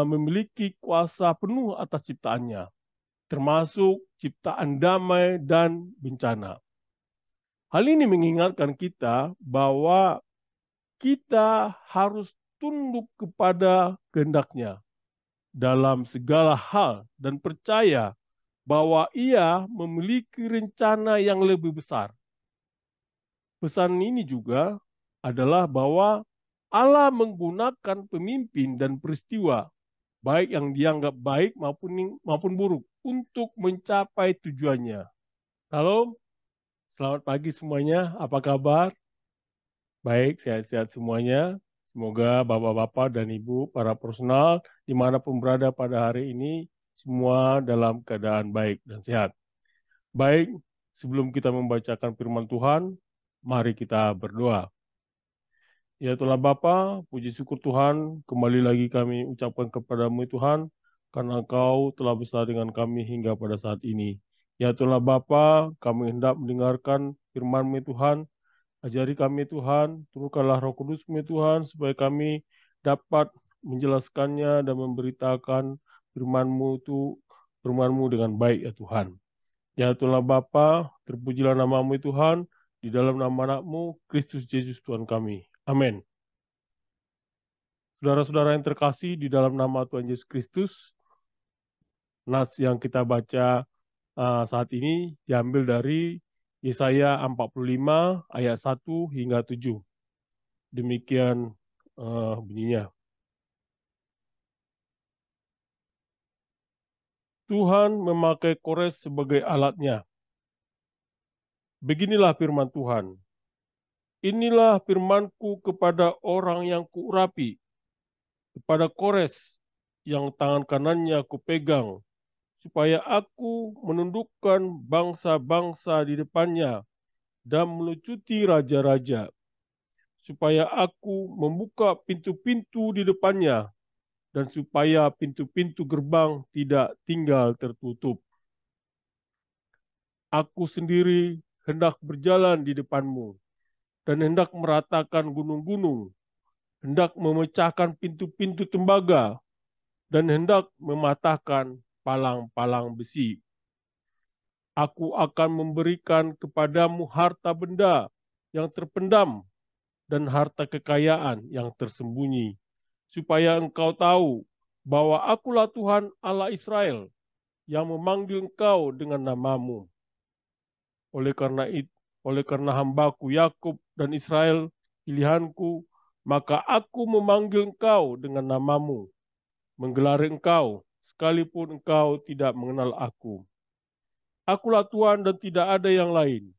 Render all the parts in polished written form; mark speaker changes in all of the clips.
Speaker 1: memiliki kuasa penuh atas ciptaannya, termasuk ciptaan damai dan bencana. Hal ini mengingatkan kita bahwa kita harus tunduk kepada kehendak-Nya dalam segala hal dan percaya bahwa Ia memiliki rencana yang lebih besar. Pesan ini juga adalah bahwa Allah menggunakan pemimpin dan peristiwa, baik yang dianggap baik maupun buruk, untuk mencapai tujuannya. Halo, selamat pagi semuanya. Apa kabar? Baik, sehat-sehat semuanya. Semoga Bapak-Bapak dan Ibu, para personal, dimanapun berada pada hari ini, semua dalam keadaan baik dan sehat. Baik, sebelum kita membacakan firman Tuhan, mari kita berdoa. Ya Tuhan Bapa, puji syukur Tuhan, kembali lagi kami ucapkan kepadamu Tuhan, karena Engkau telah bersama dengan kami hingga pada saat ini. Ya Tuhan Bapa, kami hendak mendengarkan firman-Mu Tuhan, ajari kami Tuhan, turunkanlah Roh Kudus-Mu Tuhan, supaya kami dapat menjelaskannya dan memberitakan firman-Mu itu, firman-Mu dengan baik ya Tuhan. Ya Tuhan Bapa, terpujilah nama-Mu Tuhan, di dalam nama anak-Mu, Kristus Yesus Tuhan kami. Amin. Saudara-saudara yang terkasih di dalam nama Tuhan Yesus Kristus, nats yang kita baca saat ini diambil dari Yesaya 45 ayat 1 hingga 7. Demikian bunyinya. Tuhan memakai Kores sebagai alatnya. Beginilah firman Tuhan. Inilah firmanku kepada orang yang kuurapi, kepada Kores yang tangan kanannya kupegang, supaya aku menundukkan bangsa-bangsa di depannya dan melucuti raja-raja, supaya aku membuka pintu-pintu di depannya, dan supaya pintu-pintu gerbang tidak tinggal tertutup. Aku sendiri hendak berjalan di depanmu, dan hendak meratakan gunung-gunung, hendak memecahkan pintu-pintu tembaga, dan hendak mematahkan palang-palang besi. Aku akan memberikan kepadamu harta benda yang terpendam dan harta kekayaan yang tersembunyi, supaya engkau tahu bahwa akulah Tuhan Allah Israel yang memanggil engkau dengan namamu. Oleh karena hambaku Yakub dan Israel, pilihanku, maka aku memanggil engkau dengan namamu, menggelar engkau, sekalipun engkau tidak mengenal aku. Akulah Tuhan dan tidak ada yang lain.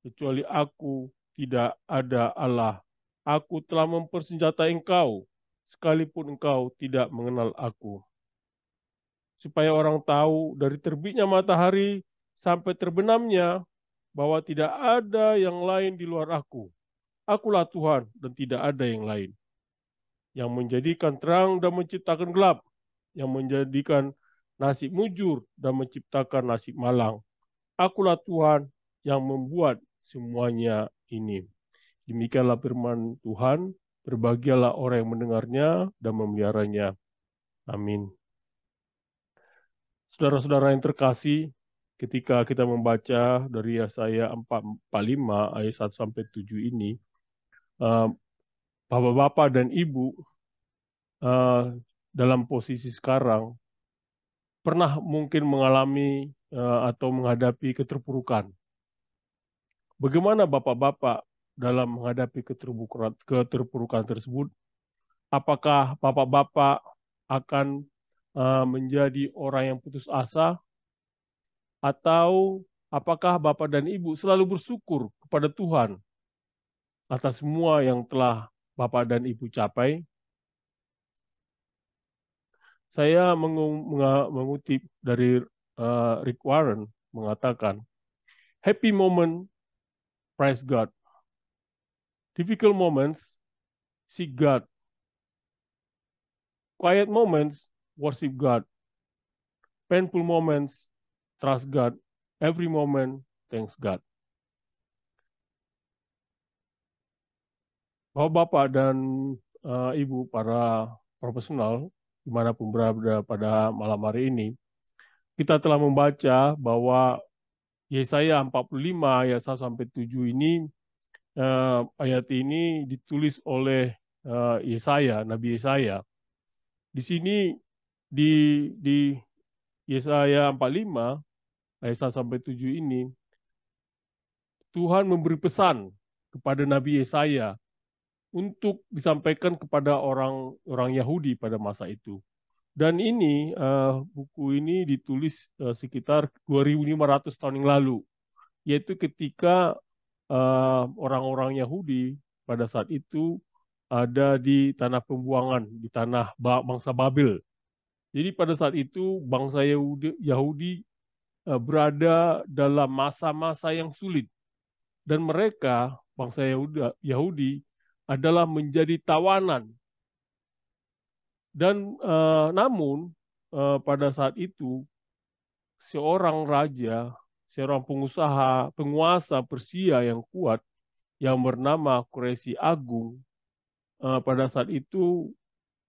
Speaker 1: Kecuali aku tidak ada Allah. Aku telah mempersenjatai engkau, sekalipun engkau tidak mengenal aku. Supaya orang tahu dari terbitnya matahari sampai terbenamnya bahwa tidak ada yang lain di luar aku. Akulah Tuhan dan tidak ada yang lain. Yang menjadikan terang dan menciptakan gelap. Yang menjadikan nasib mujur dan menciptakan nasib malang. Akulah Tuhan yang membuat semuanya ini. Demikianlah firman Tuhan, berbahagialah orang yang mendengarnya dan memeliharanya. Amin. Saudara-saudara yang terkasih, ketika kita membaca dari Yesaya 45 ayat 1 sampai 7 ini, eh, Bapak-bapak dan Ibu eh, dalam posisi sekarang pernah mungkin mengalami atau menghadapi keterpurukan. Bagaimana Bapak-bapak dalam menghadapi keterpurukan tersebut? Apakah Bapak-bapak akan menjadi orang yang putus asa, atau apakah Bapak dan Ibu selalu bersyukur kepada Tuhan atas semua yang telah Bapak dan Ibu capai? Saya mengutip dari Rick Warren mengatakan, happy moment, praise God. Difficult moments, seek God. Quiet moments, worship God. Painful moments, trust God. Every moment, thanks God. Bapak-bapak dan Ibu para profesional dimanapun berada pada malam hari ini. Kita telah membaca bahwa Yesaya 45 ayat 1 sampai 7 ini, ayat ini ditulis oleh Yesaya, Nabi Yesaya. Di sini di Yesaya 45 ayat 1 sampai 7 ini, Tuhan memberi pesan kepada Nabi Yesaya untuk disampaikan kepada orang Yahudi pada masa itu. Dan ini buku ini ditulis sekitar 2500 tahun yang lalu, yaitu ketika orang-orang Yahudi pada saat itu ada di tanah pembuangan, di tanah bangsa Babel. Jadi pada saat itu bangsa Yahudi berada dalam masa-masa yang sulit, dan mereka bangsa Yahudi adalah menjadi tawanan. Dan namun pada saat itu seorang raja, seorang penguasa Persia yang kuat yang bernama Quraisy Agung pada saat itu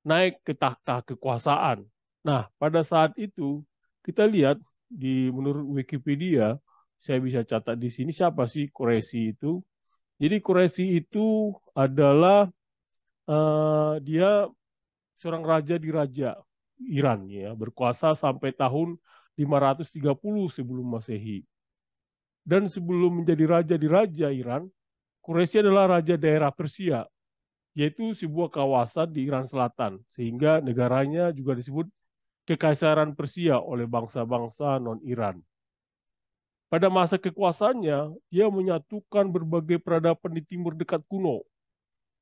Speaker 1: naik ke takhta kekuasaan. Nah, pada saat itu kita lihat menurut Wikipedia, saya bisa catat di sini siapa sih Quraisy itu. Jadi Quraisy itu adalah dia seorang raja di raja Iran ya, berkuasa sampai tahun 530 sebelum Masehi. Dan sebelum menjadi raja di raja Iran, Quraisy adalah raja daerah Persia, yaitu sebuah kawasan di Iran Selatan, sehingga negaranya juga disebut Kekaisaran Persia oleh bangsa-bangsa non-Iran. Pada masa kekuasaannya, dia menyatukan berbagai peradaban di timur dekat kuno,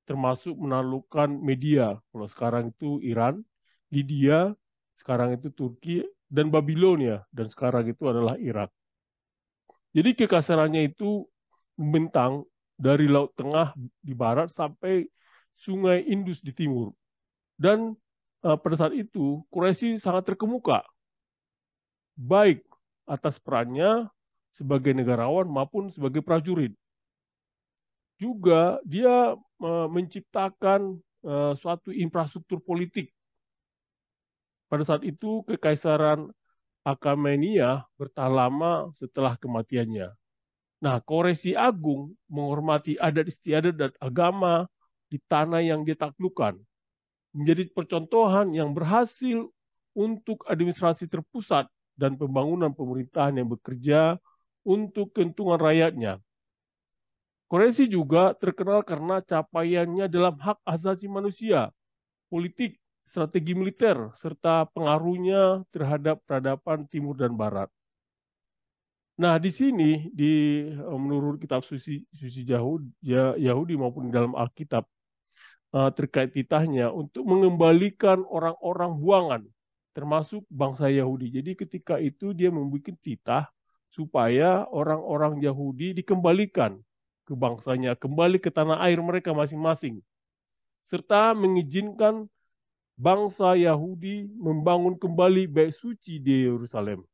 Speaker 1: termasuk menaklukkan Media, kalau sekarang itu Iran, Lydia, sekarang itu Turki, dan Babilonia, dan sekarang itu adalah Irak. Jadi kekaisarannya itu membentang dari Laut Tengah di barat sampai Sungai Indus di timur. Dan pada saat itu Quraisy sangat terkemuka, baik atas perannya sebagai negarawan maupun sebagai prajurit. Juga dia menciptakan suatu infrastruktur politik. Pada saat itu Kekaisaran Achaemenida bertahan lama setelah kematiannya. Nah, Quraisy Agung menghormati adat istiadat dan agama di tanah yang dia taklukkan, menjadi percontohan yang berhasil untuk administrasi terpusat dan pembangunan pemerintahan yang bekerja untuk keuntungan rakyatnya. Quraisy juga terkenal karena capaiannya dalam hak asasi manusia, politik, strategi militer, serta pengaruhnya terhadap peradaban timur dan barat. Nah, di sini menurut kitab suci Yahudi maupun di dalam Alkitab terkait titahnya untuk mengembalikan orang-orang buangan, termasuk bangsa Yahudi. Jadi ketika itu dia membuat titah supaya orang-orang Yahudi dikembalikan ke bangsanya, kembali ke tanah air mereka masing-masing, serta mengizinkan bangsa Yahudi membangun kembali bait suci di Yerusalem.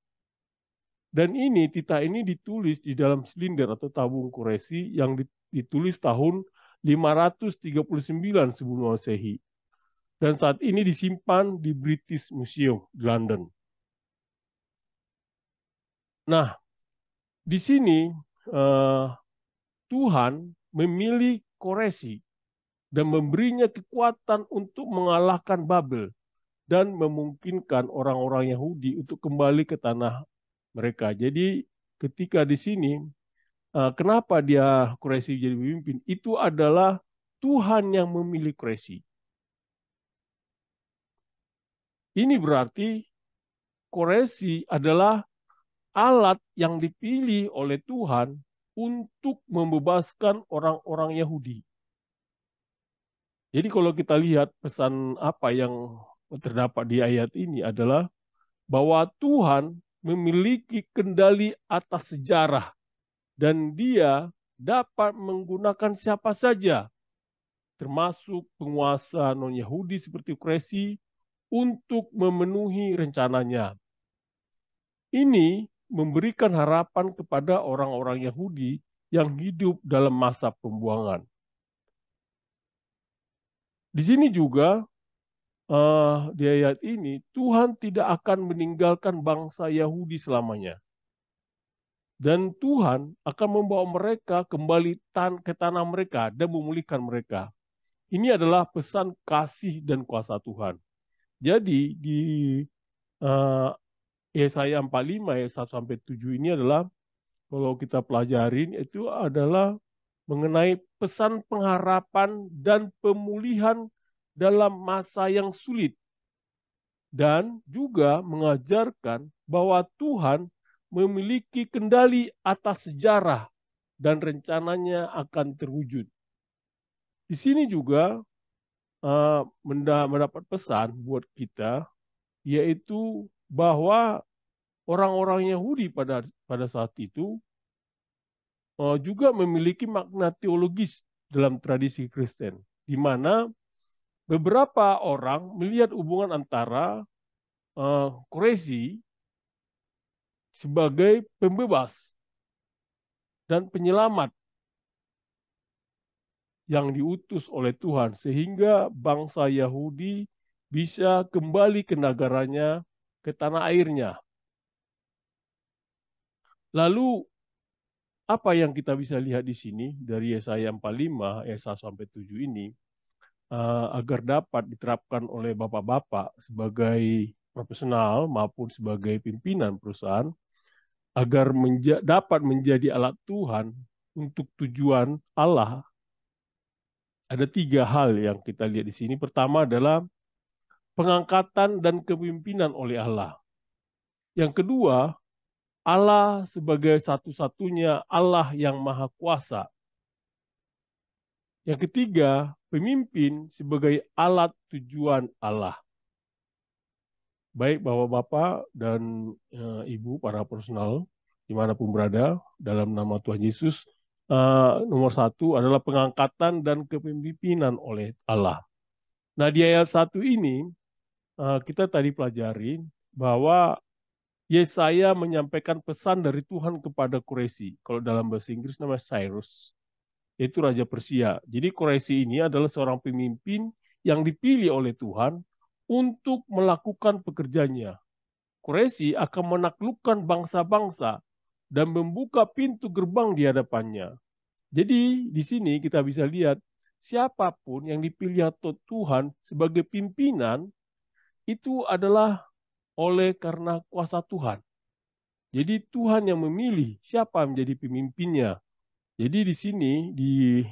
Speaker 1: Dan titah ini ditulis di dalam silinder atau tabung Quraisy yang ditulis tahun 539 sebelum Masehi. Dan saat ini disimpan di British Museum di London. Nah, di sini Tuhan memilih Quraisy dan memberinya kekuatan untuk mengalahkan Babel dan memungkinkan orang-orang Yahudi untuk kembali ke tanah mereka. Jadi ketika di sini, kenapa dia Quraisy jadi pemimpin? Itu adalah Tuhan yang memilih Quraisy. Ini berarti Quraisy adalah alat yang dipilih oleh Tuhan untuk membebaskan orang-orang Yahudi. Jadi kalau kita lihat pesan apa yang terdapat di ayat ini adalah bahwa Tuhan memiliki kendali atas sejarah dan dia dapat menggunakan siapa saja, termasuk penguasa non-Yahudi seperti Quraisy, untuk memenuhi rencananya. Ini memberikan harapan kepada orang-orang Yahudi yang hidup dalam masa pembuangan. Di sini juga di ayat ini, Tuhan tidak akan meninggalkan bangsa Yahudi selamanya. Dan Tuhan akan membawa mereka kembali ke tanah mereka dan memulihkan mereka. Ini adalah pesan kasih dan kuasa Tuhan. Jadi di uh, Yesaya 45 ayat 1 sampai 7 ini adalah kalau kita pelajarin itu adalah mengenai pesan pengharapan dan pemulihan dalam masa yang sulit, dan juga mengajarkan bahwa Tuhan memiliki kendali atas sejarah dan rencananya akan terwujud. Di sini juga mendapat pesan buat kita, yaitu bahwa orang-orang Yahudi pada saat itu juga memiliki makna teologis dalam tradisi Kristen, di mana beberapa orang melihat hubungan antara Quraisy sebagai pembebas dan penyelamat yang diutus oleh Tuhan, sehingga bangsa Yahudi bisa kembali ke negaranya, ke tanah airnya. Lalu apa yang kita bisa lihat di sini dari Yesaya 45 ayat 1 sampai 7 ini, agar dapat diterapkan oleh bapak-bapak sebagai profesional maupun sebagai pimpinan perusahaan, agar dapat menjadi alat Tuhan untuk tujuan Allah. Ada 3 hal yang kita lihat di sini. Pertama adalah pengangkatan dan kepemimpinan oleh Allah. Yang kedua, Allah sebagai satu-satunya Allah yang maha kuasa. Yang ketiga, pemimpin sebagai alat tujuan Allah. Baik Bapak-Bapak dan Ibu para personal dimanapun berada, dalam nama Tuhan Yesus, nomor 1 adalah pengangkatan dan kepemimpinan oleh Allah. Nah, di ayat 1 ini kita tadi pelajari bahwa Yesaya menyampaikan pesan dari Tuhan kepada Quraisy. Kalau dalam bahasa Inggris namanya Cyrus, yaitu Raja Persia. Jadi Quraisy ini adalah seorang pemimpin yang dipilih oleh Tuhan untuk melakukan pekerjaannya. Quraisy akan menaklukkan bangsa-bangsa dan membuka pintu gerbang di hadapannya. Jadi di sini kita bisa lihat siapapun yang dipilih atau Tuhan sebagai pimpinan itu adalah oleh karena kuasa Tuhan. Jadi Tuhan yang memilih siapa menjadi pemimpinnya. Jadi di sini di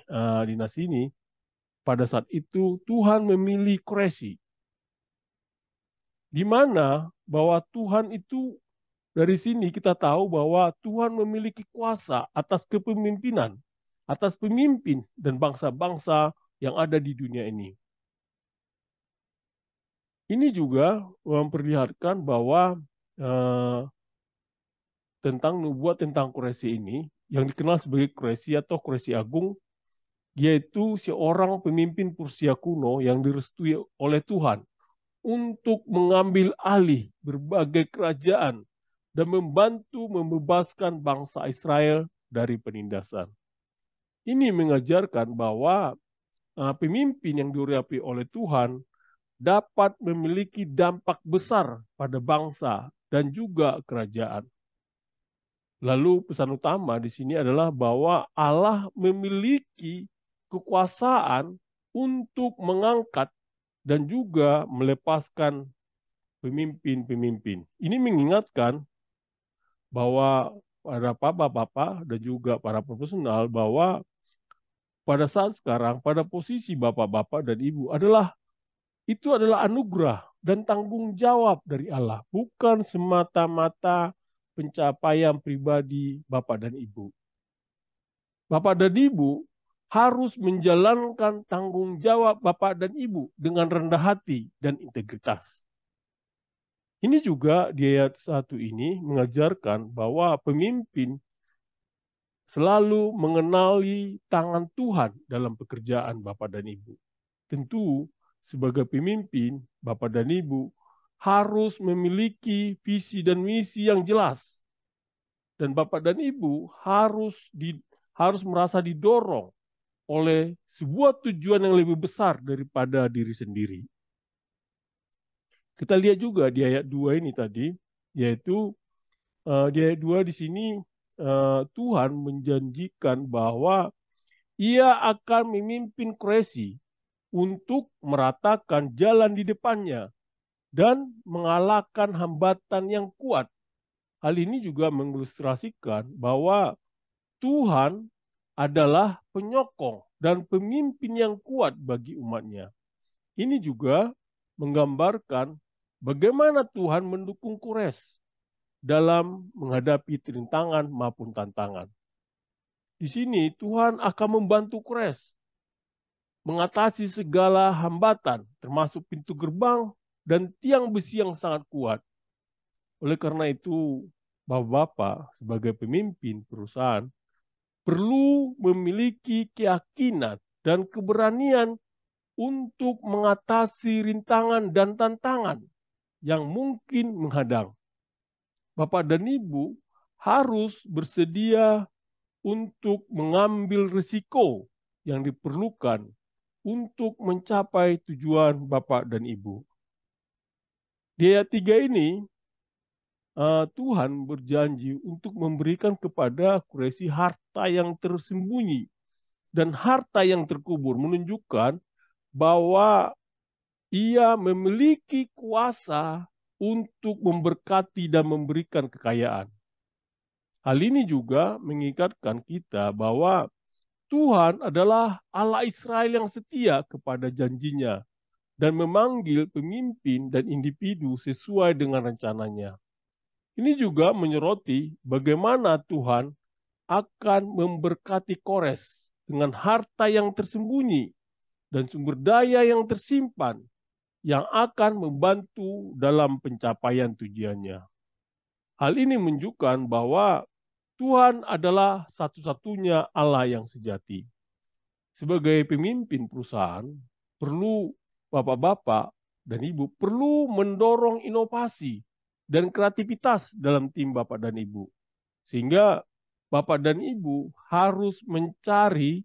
Speaker 1: nas ini pada saat itu Tuhan memilih Quraisy, di mana bahwa Tuhan itu, dari sini kita tahu bahwa Tuhan memiliki kuasa atas kepemimpinan, atas pemimpin dan bangsa-bangsa yang ada di dunia ini. Ini juga memperlihatkan bahwa tentang nubuat tentang Quraisy ini, yang dikenal sebagai Quraisy atau Quraisy Agung, yaitu seorang pemimpin Persia kuno yang direstui oleh Tuhan untuk mengambil alih berbagai kerajaan dan membantu membebaskan bangsa Israel dari penindasan. Ini mengajarkan bahwa pemimpin yang diurapi oleh Tuhan dapat memiliki dampak besar pada bangsa dan juga kerajaan. Lalu pesan utama di sini adalah bahwa Allah memiliki kekuasaan untuk mengangkat dan juga melepaskan pemimpin-pemimpin. Ini mengingatkan bahwa para bapak-bapak dan juga para profesional bahwa pada saat sekarang, pada posisi bapak-bapak dan ibu itu adalah anugerah dan tanggung jawab dari Allah, bukan semata-mata pencapaian pribadi bapak dan ibu. Bapak dan ibu harus menjalankan tanggung jawab bapak dan ibu dengan rendah hati dan integritas. Ini juga di ayat 1 ini mengajarkan bahwa pemimpin selalu mengenali tangan Tuhan dalam pekerjaan Bapak dan Ibu. Tentu sebagai pemimpin, Bapak dan Ibu harus memiliki visi dan misi yang jelas. Dan Bapak dan Ibu harus merasa didorong oleh sebuah tujuan yang lebih besar daripada diri sendiri. Kita lihat juga di ayat 2 ini tadi, yaitu di ayat 2 di sini Tuhan menjanjikan bahwa Ia akan memimpin Quraisy untuk meratakan jalan di depannya dan mengalahkan hambatan yang kuat. Hal ini juga mengilustrasikan bahwa Tuhan adalah penyokong dan pemimpin yang kuat bagi umatnya. Ini juga menggambarkan bagaimana Tuhan mendukung Quraisy dalam menghadapi rintangan maupun tantangan. Di sini Tuhan akan membantu Quraisy mengatasi segala hambatan, termasuk pintu gerbang dan tiang besi yang sangat kuat. Oleh karena itu, Bapak-bapak sebagai pemimpin perusahaan perlu memiliki keyakinan dan keberanian untuk mengatasi rintangan dan tantangan yang mungkin menghadang. Bapak dan Ibu harus bersedia untuk mengambil risiko yang diperlukan untuk mencapai tujuan Bapak dan Ibu. Di ayat 3 ini, Tuhan berjanji untuk memberikan kepada Quraisy harta yang tersembunyi dan harta yang terkubur, menunjukkan bahwa Ia memiliki kuasa untuk memberkati dan memberikan kekayaan. Hal ini juga mengingatkan kita bahwa Tuhan adalah Allah Israel yang setia kepada janjinya dan memanggil pemimpin dan individu sesuai dengan rencananya. Ini juga menyoroti bagaimana Tuhan akan memberkati Kores dengan harta yang tersembunyi dan sumber daya yang tersimpan yang akan membantu dalam pencapaian tujuannya. Hal ini menunjukkan bahwa Tuhan adalah satu-satunya Allah yang sejati. Sebagai pemimpin perusahaan, perlu bapak-bapak dan ibu perlu mendorong inovasi dan kreativitas dalam tim bapak dan ibu. Sehingga bapak dan ibu harus mencari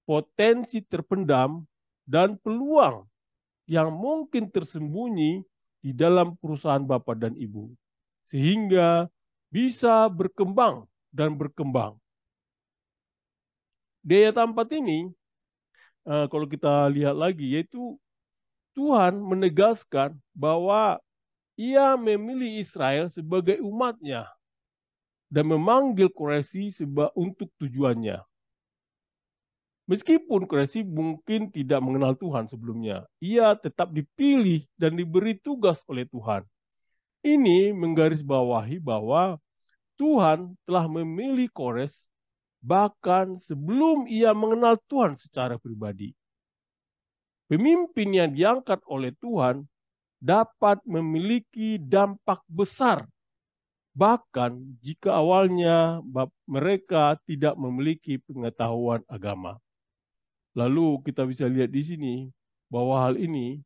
Speaker 1: potensi terpendam dan peluang yang mungkin tersembunyi di dalam perusahaan bapak dan ibu. Sehingga bisa berkembang dan berkembang. Di ayat 4 ini, kalau kita lihat lagi, yaitu Tuhan menegaskan bahwa Ia memilih Israel sebagai umatnya dan memanggil Quraisy untuk tujuannya. Meskipun Quraisy mungkin tidak mengenal Tuhan sebelumnya, ia tetap dipilih dan diberi tugas oleh Tuhan. Ini menggarisbawahi bahwa Tuhan telah memilih Kores bahkan sebelum ia mengenal Tuhan secara pribadi. Pemimpin yang diangkat oleh Tuhan dapat memiliki dampak besar, bahkan jika awalnya mereka tidak memiliki pengetahuan agama. Lalu kita bisa lihat di sini bahwa hal ini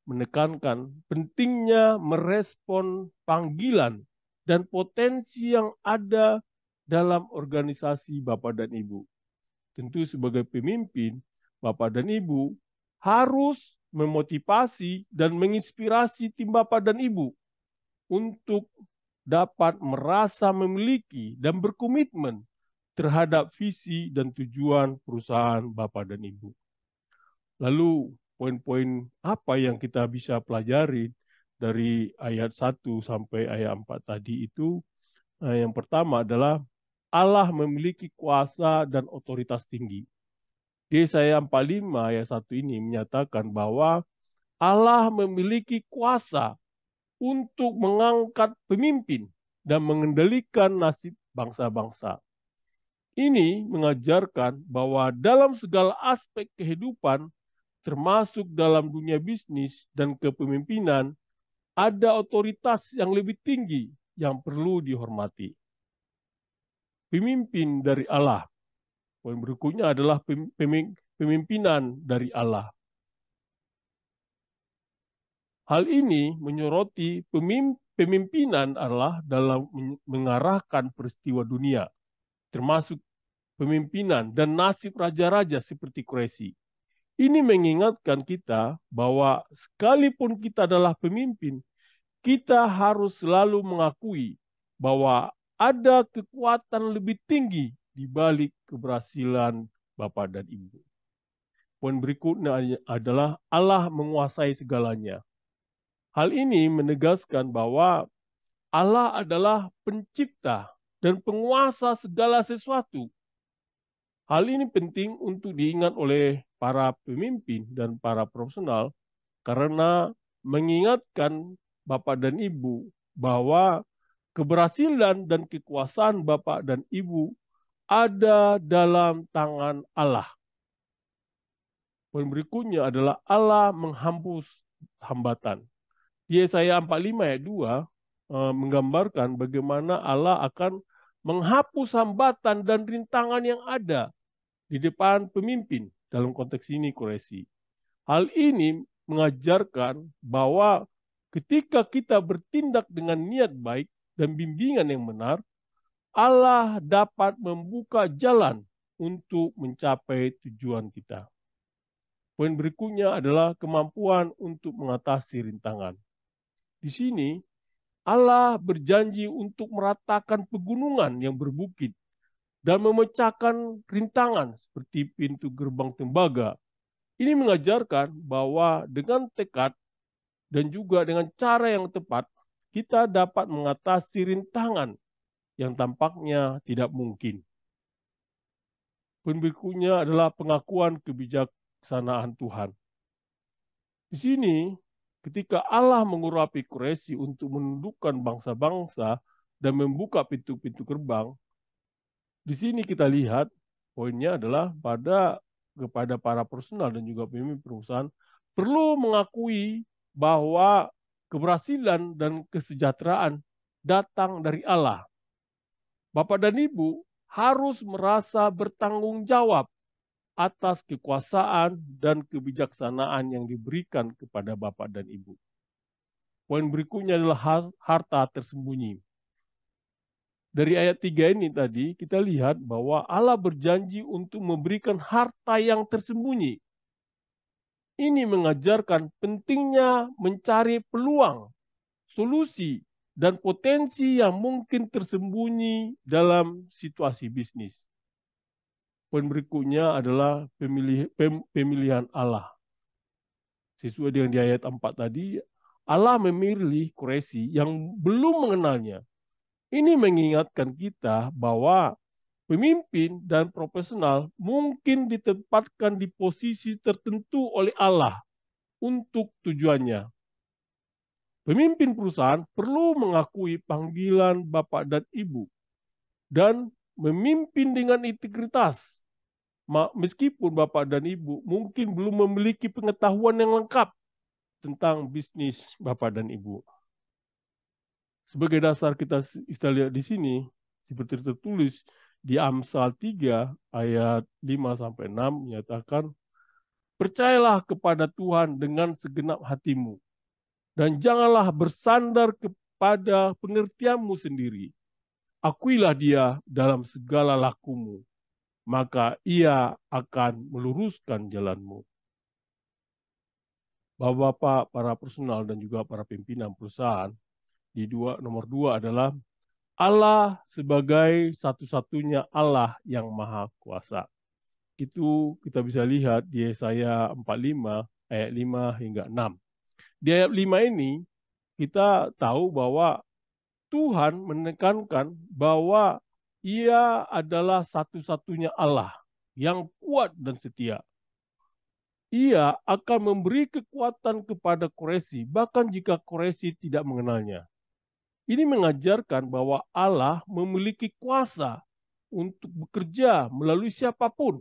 Speaker 1: menekankan pentingnya merespon panggilan dan potensi yang ada dalam organisasi Bapak dan Ibu. Tentu sebagai pemimpin, Bapak dan Ibu harus memotivasi dan menginspirasi tim Bapak dan Ibu untuk dapat merasa memiliki dan berkomitmen terhadap visi dan tujuan perusahaan Bapak dan Ibu. Lalu poin-poin apa yang kita bisa pelajari dari ayat 1 sampai ayat 4 tadi itu, yang pertama adalah Allah memiliki kuasa dan otoritas tinggi. Di Yesaya 45 ayat 1 ini menyatakan bahwa Allah memiliki kuasa untuk mengangkat pemimpin dan mengendalikan nasib bangsa-bangsa. Ini mengajarkan bahwa dalam segala aspek kehidupan, termasuk dalam dunia bisnis dan kepemimpinan, ada otoritas yang lebih tinggi yang perlu dihormati. Pemimpin dari Allah. Poin berikutnya adalah pemimpinan dari Allah. Hal ini menyoroti pemimpinan Allah dalam mengarahkan peristiwa dunia, termasuk pemimpinan dan nasib raja-raja seperti Quraisy. Ini mengingatkan kita bahwa sekalipun kita adalah pemimpin, kita harus selalu mengakui bahwa ada kekuatan lebih tinggi di balik keberhasilan Bapak dan Ibu. Poin berikutnya adalah Allah menguasai segalanya. Hal ini menegaskan bahwa Allah adalah pencipta dan penguasa segala sesuatu. Hal ini penting untuk diingat oleh para pemimpin dan para profesional karena mengingatkan Bapak dan Ibu bahwa keberhasilan dan kekuasaan Bapak dan Ibu ada dalam tangan Allah. Poin berikutnya adalah Allah menghapus hambatan. Di Yesaya 45 ayat 2 menggambarkan bagaimana Allah akan menghapus hambatan dan rintangan yang ada di depan pemimpin, dalam konteks ini Quraisy. Hal ini mengajarkan bahwa ketika kita bertindak dengan niat baik dan bimbingan yang benar, Allah dapat membuka jalan untuk mencapai tujuan kita. Poin berikutnya adalah kemampuan untuk mengatasi rintangan. Di sini, Allah berjanji untuk meratakan pegunungan yang berbukit dan memecahkan rintangan seperti pintu gerbang tembaga. Ini mengajarkan bahwa dengan tekad dan juga dengan cara yang tepat, kita dapat mengatasi rintangan yang tampaknya tidak mungkin. Poin berikutnya adalah pengakuan kebijaksanaan Tuhan. Di sini, ketika Allah mengurapi Quraisy untuk menundukkan bangsa-bangsa dan membuka pintu-pintu gerbang, di sini kita lihat poinnya adalah kepada para personal dan juga pemimpin perusahaan perlu mengakui bahwa keberhasilan dan kesejahteraan datang dari Allah. Bapak dan Ibu harus merasa bertanggung jawab atas kekuasaan dan kebijaksanaan yang diberikan kepada Bapak dan Ibu. Poin berikutnya adalah harta tersembunyi. Dari ayat 3 ini tadi kita lihat bahwa Allah berjanji untuk memberikan harta yang tersembunyi. Ini mengajarkan pentingnya mencari peluang, solusi, dan potensi yang mungkin tersembunyi dalam situasi bisnis. Poin berikutnya adalah pemilihan Allah. Sesuai dengan di ayat 4 tadi, Allah memilih Quraisy yang belum mengenalnya. Ini mengingatkan kita bahwa pemimpin dan profesional mungkin ditempatkan di posisi tertentu oleh Allah untuk tujuannya. Pemimpin perusahaan perlu mengakui panggilan Bapak dan Ibu dan memimpin dengan integritas. Meskipun Bapak dan Ibu mungkin belum memiliki pengetahuan yang lengkap tentang bisnis Bapak dan Ibu. Sebagai dasar kita lihat di sini, seperti tertulis di Amsal 3 ayat 5-6 menyatakan, percayalah kepada Tuhan dengan segenap hatimu, dan janganlah bersandar kepada pengertianmu sendiri. Akuilah dia dalam segala lakumu, maka ia akan meluruskan jalanmu. Bapak-bapak, para personal dan juga para pimpinan perusahaan, nomor 2 adalah Allah sebagai satu-satunya Allah yang maha kuasa. Itu kita bisa lihat di Yesaya 45 ayat 5 hingga 6. Di ayat 5 ini kita tahu bahwa Tuhan menekankan bahwa Ia adalah satu-satunya Allah yang kuat dan setia. Ia akan memberi kekuatan kepada Quraisy bahkan jika Quraisy tidak mengenalnya. Ini mengajarkan bahwa Allah memiliki kuasa untuk bekerja melalui siapapun.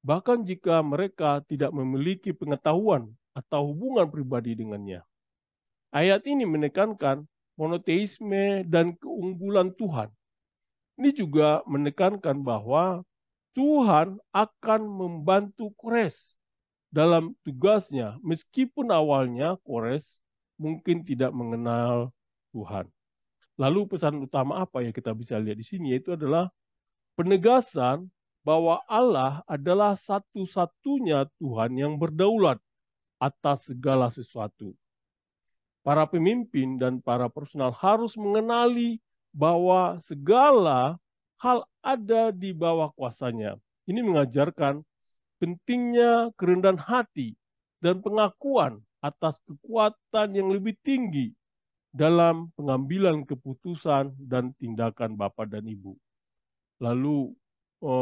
Speaker 1: Bahkan jika mereka tidak memiliki pengetahuan atau hubungan pribadi dengannya. Ayat ini menekankan monoteisme dan keunggulan Tuhan. Ini juga menekankan bahwa Tuhan akan membantu Kores dalam tugasnya meskipun awalnya Kores mungkin tidak mengenal Tuhan. Lalu pesan utama apa yang kita bisa lihat di sini yaitu adalah penegasan bahwa Allah adalah satu-satunya Tuhan yang berdaulat atas segala sesuatu. Para pemimpin dan para personal harus mengenali bahwa segala hal ada di bawah kuasanya. Ini mengajarkan pentingnya kerendahan hati dan pengakuan atas kekuatan yang lebih tinggi dalam pengambilan keputusan dan tindakan Bapak dan Ibu. Lalu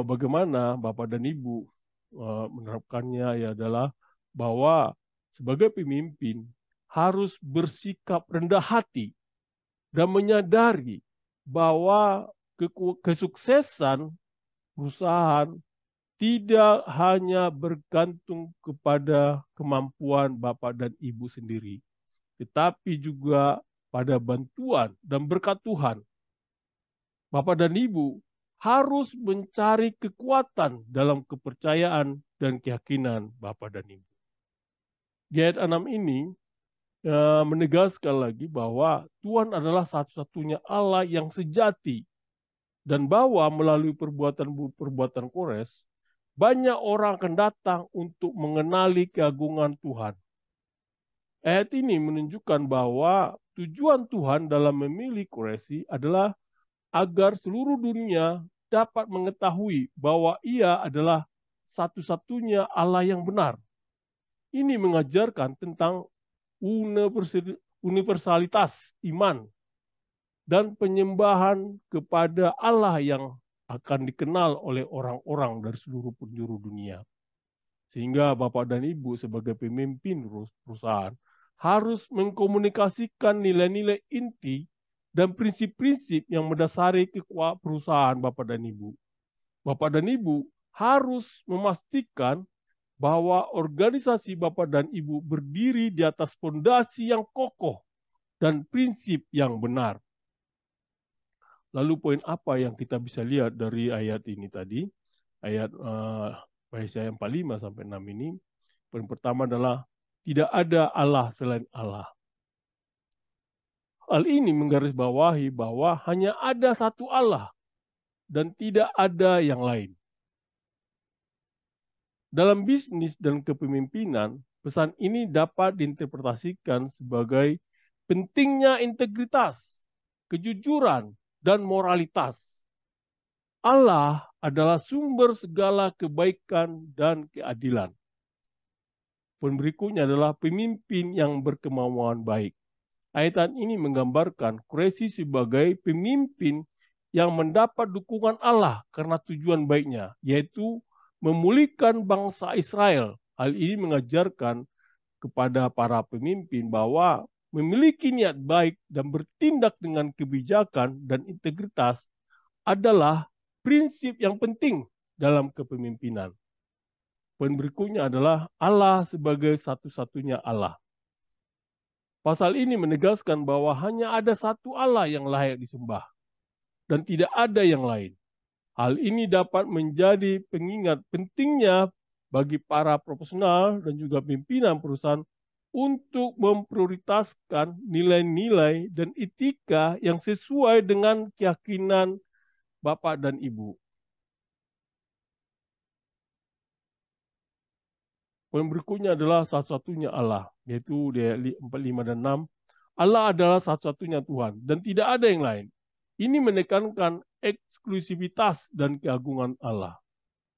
Speaker 1: bagaimana Bapak dan Ibu menerapkannya ya adalah bahwa sebagai pemimpin harus bersikap rendah hati dan menyadari bahwa kesuksesan perusahaan tidak hanya bergantung kepada kemampuan Bapak dan Ibu sendiri, tetapi juga pada bantuan dan berkat Tuhan. Bapak dan Ibu harus mencari kekuatan dalam kepercayaan dan keyakinan Bapak dan Ibu. Di ayat 6 ini menegaskan lagi bahwa Tuhan adalah satu-satunya Allah yang sejati dan bahwa melalui perbuatan Kores, banyak orang akan datang untuk mengenali keagungan Tuhan. Ayat ini menunjukkan bahwa tujuan Tuhan dalam memilih Koresi adalah agar seluruh dunia dapat mengetahui bahwa Ia adalah satu-satunya Allah yang benar. Ini mengajarkan tentang universalitas iman dan penyembahan kepada Allah yang akan dikenal oleh orang-orang dari seluruh penjuru dunia. Sehingga Bapak dan Ibu sebagai pemimpin perusahaan harus mengkomunikasikan nilai-nilai inti dan prinsip-prinsip yang mendasari perusahaan Bapak dan Ibu. Bapak dan Ibu harus memastikan bahwa organisasi Bapak dan Ibu berdiri di atas fondasi yang kokoh dan prinsip yang benar. Lalu poin apa yang kita bisa lihat dari ayat ini tadi? Ayat Yesaya 45 sampai 6 ini. Poin pertama adalah tidak ada Allah selain Allah. Hal ini menggarisbawahi bahwa hanya ada satu Allah dan tidak ada yang lain. Dalam bisnis dan kepemimpinan, pesan ini dapat diinterpretasikan sebagai pentingnya integritas, kejujuran, dan moralitas. Allah adalah sumber segala kebaikan dan keadilan. Poin berikutnya adalah pemimpin yang berkemauan baik. Ayat ini menggambarkan Koresi sebagai pemimpin yang mendapat dukungan Allah karena tujuan baiknya, yaitu memulihkan bangsa Israel. Hal ini mengajarkan kepada para pemimpin bahwa memiliki niat baik dan bertindak dengan kebijakan dan integritas adalah prinsip yang penting dalam kepemimpinan. Poin berikutnya adalah Allah sebagai satu-satunya Allah. Pasal ini menegaskan bahwa hanya ada satu Allah yang layak disembah dan tidak ada yang lain. Hal ini dapat menjadi pengingat pentingnya bagi para profesional dan juga pimpinan perusahaan untuk memprioritaskan nilai-nilai dan etika yang sesuai dengan keyakinan Bapak dan Ibu. Poin berikutnya adalah satu-satunya Allah, yaitu di ayat 45 dan 6. Allah adalah satu-satunya Tuhan dan tidak ada yang lain. Ini menekankan eksklusivitas dan keagungan Allah.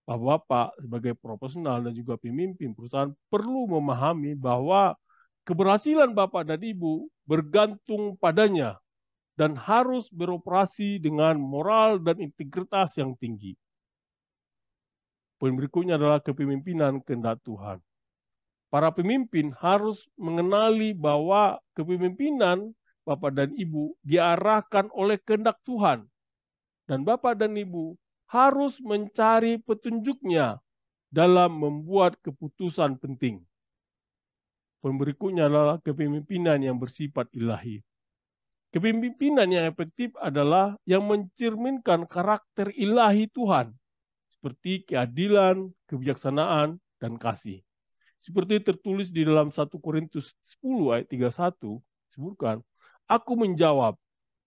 Speaker 1: Bapak-bapak sebagai profesional dan juga pemimpin perusahaan perlu memahami bahwa keberhasilan Bapak dan Ibu bergantung padanya dan harus beroperasi dengan moral dan integritas yang tinggi. Poin berikutnya adalah kepemimpinan kehendak Tuhan. Para pemimpin harus mengenali bahwa kepemimpinan Bapak dan Ibu diarahkan oleh kehendak Tuhan. Dan Bapak dan Ibu harus mencari petunjuknya dalam membuat keputusan penting. Poin berikutnya adalah kepemimpinan yang bersifat ilahi. Kepemimpinan yang efektif adalah yang mencerminkan karakter ilahi Tuhan, seperti keadilan, kebijaksanaan, dan kasih. Seperti tertulis di dalam 1 Korintus 10 ayat 31, disebutkan, aku menjawab,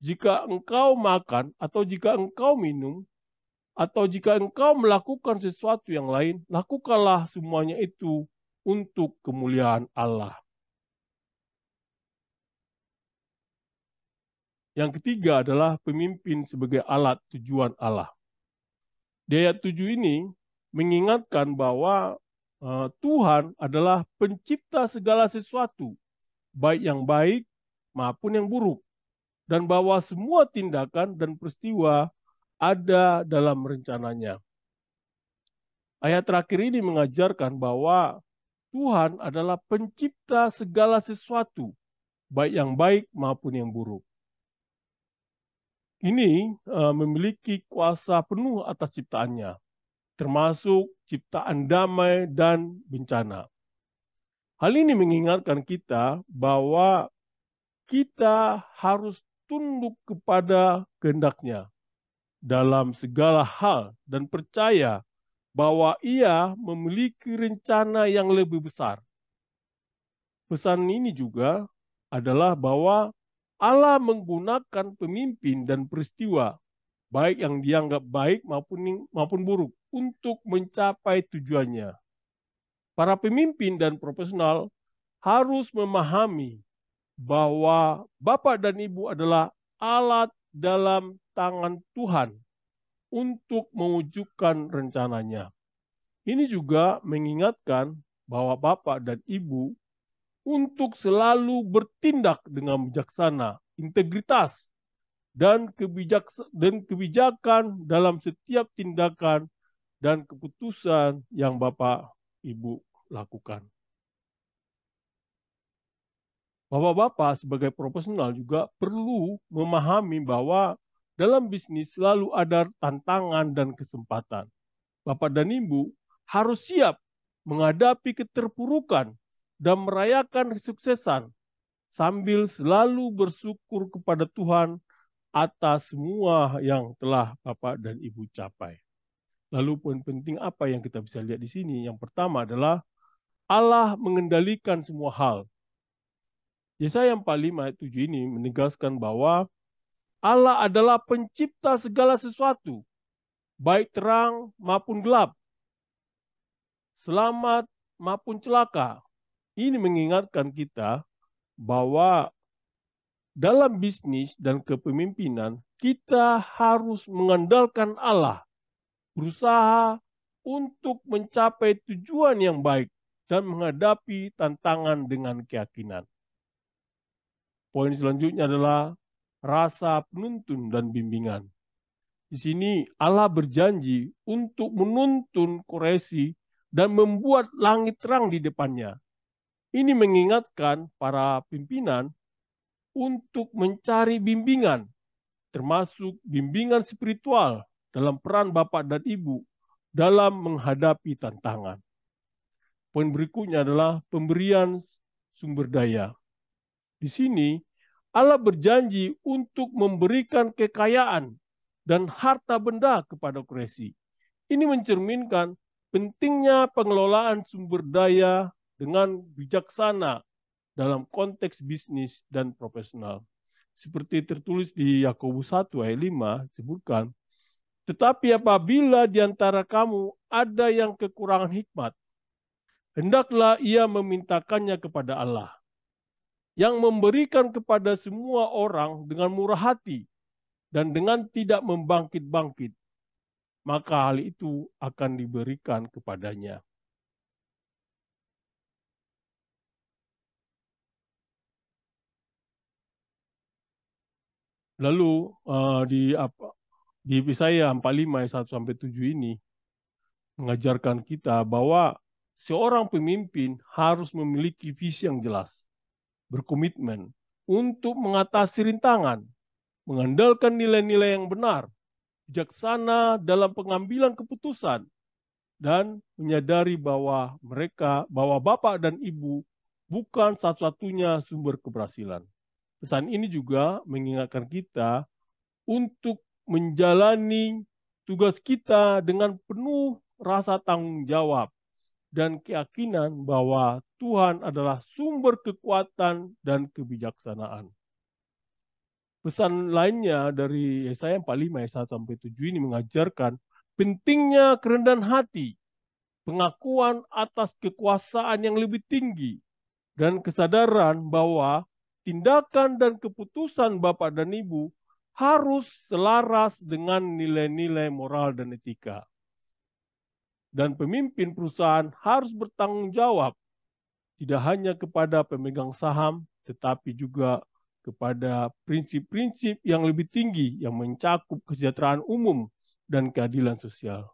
Speaker 1: jika engkau makan atau jika engkau minum, Atau jika engkau melakukan sesuatu yang lain, lakukanlah semuanya itu untuk kemuliaan Allah. Yang ketiga adalah pemimpin sebagai alat tujuan Allah. Di ayat 7 ini mengingatkan bahwa Tuhan adalah pencipta segala sesuatu, baik yang baik maupun yang buruk, dan bahwa semua tindakan dan peristiwa ada dalam rencananya. Ayat terakhir ini mengajarkan bahwa Tuhan adalah pencipta segala sesuatu, baik yang baik maupun yang buruk. Ini memiliki kuasa penuh atas ciptaannya, termasuk ciptaan damai dan bencana. Hal ini mengingatkan kita bahwa kita harus tunduk kepada kehendak-Nya dalam segala hal dan percaya bahwa Ia memiliki rencana yang lebih besar. Pesan ini juga adalah bahwa Allah menggunakan pemimpin dan peristiwa, baik yang dianggap baik maupun buruk, untuk mencapai tujuannya. Para pemimpin dan profesional harus memahami bahwa Bapak dan Ibu adalah alat dalam tangan Tuhan untuk mewujudkan rencananya. Ini juga mengingatkan bahwa Bapak dan Ibu untuk selalu bertindak dengan bijaksana, integritas, dan kebijakan dalam setiap tindakan dan keputusan yang Bapak Ibu lakukan. Bapak-bapak sebagai profesional juga perlu memahami bahwa dalam bisnis selalu ada tantangan dan kesempatan. Bapak dan Ibu harus siap menghadapi keterpurukan dan merayakan kesuksesan sambil selalu bersyukur kepada Tuhan atas semua yang telah Bapak dan Ibu capai. Lalu poin penting apa yang kita bisa lihat di sini? Yang pertama adalah Allah mengendalikan semua hal. Yesaya 45 ayat 7 ini menegaskan bahwa Allah adalah pencipta segala sesuatu, baik terang maupun gelap, selamat maupun celaka. Ini mengingatkan kita bahwa dalam bisnis dan kepemimpinan, kita harus mengandalkan Allah, berusaha untuk mencapai tujuan yang baik dan menghadapi tantangan dengan keyakinan. Poin selanjutnya adalah rasa penuntun dan bimbingan. Di sini Allah berjanji untuk menuntun Quraisy dan membuat langit terang di depannya. Ini mengingatkan para pimpinan untuk mencari bimbingan, termasuk bimbingan spiritual dalam peran Bapak dan Ibu dalam menghadapi tantangan. Poin berikutnya adalah pemberian sumber daya. Di sini Allah berjanji untuk memberikan kekayaan dan harta benda kepada Quraisy. Ini mencerminkan pentingnya pengelolaan sumber daya dengan bijaksana dalam konteks bisnis dan profesional. Seperti tertulis di Yakobus 1 ayat 5 disebutkan, tetapi apabila di antara kamu ada yang kekurangan hikmat, hendaklah ia memintakannya kepada Allah, yang memberikan kepada semua orang dengan murah hati dan dengan tidak membangkit-bangkit, maka hal itu akan diberikan kepadanya. Lalu di Yesaya 45 ayat 1 sampai 7 ini mengajarkan kita bahwa seorang pemimpin harus memiliki visi yang jelas, berkomitmen untuk mengatasi rintangan, mengandalkan nilai-nilai yang benar, bijaksana dalam pengambilan keputusan, dan menyadari bahwa Bapak dan Ibu bukan satu-satunya sumber keberhasilan. Pesan ini juga mengingatkan kita untuk menjalani tugas kita dengan penuh rasa tanggung jawab dan keyakinan bahwa Tuhan adalah sumber kekuatan dan kebijaksanaan. Pesan lainnya dari Yesaya 45 ayat 1 sampai 7 ini mengajarkan pentingnya kerendahan hati, pengakuan atas kekuasaan yang lebih tinggi, dan kesadaran bahwa tindakan dan keputusan Bapak dan Ibu harus selaras dengan nilai-nilai moral dan etika. Dan pemimpin perusahaan harus bertanggung jawab tidak hanya kepada pemegang saham, tetapi juga kepada prinsip-prinsip yang lebih tinggi yang mencakup kesejahteraan umum dan keadilan sosial.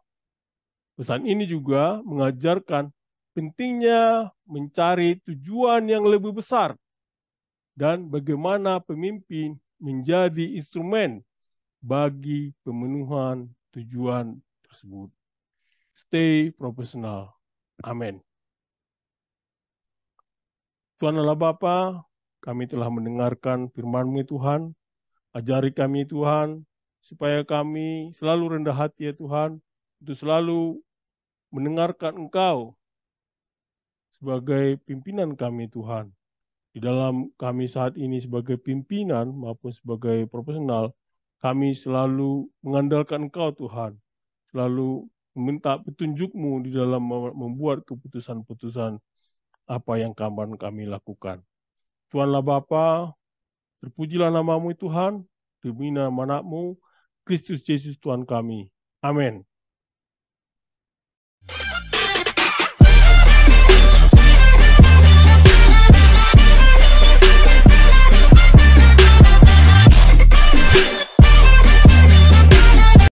Speaker 1: Pesan ini juga mengajarkan pentingnya mencari tujuan yang lebih besar dan bagaimana pemimpin menjadi instrumen bagi pemenuhan tujuan tersebut. Stay professional. Amin. Tuhan Allah Bapa, kami telah mendengarkan firman-Mu Tuhan. Ajari kami Tuhan, supaya kami selalu rendah hati ya Tuhan, untuk selalu mendengarkan Engkau sebagai pimpinan kami Tuhan. Di dalam kami saat ini sebagai pimpinan maupun sebagai profesional, kami selalu mengandalkan Engkau Tuhan, selalu meminta petunjuk-Mu di dalam membuat keputusan-keputusan apa yang kami lakukan. Tuhanlah Bapa, terpujilah nama-Mu Tuhan, demi nama anak-Mu, Kristus Yesus Tuhan kami. Amin.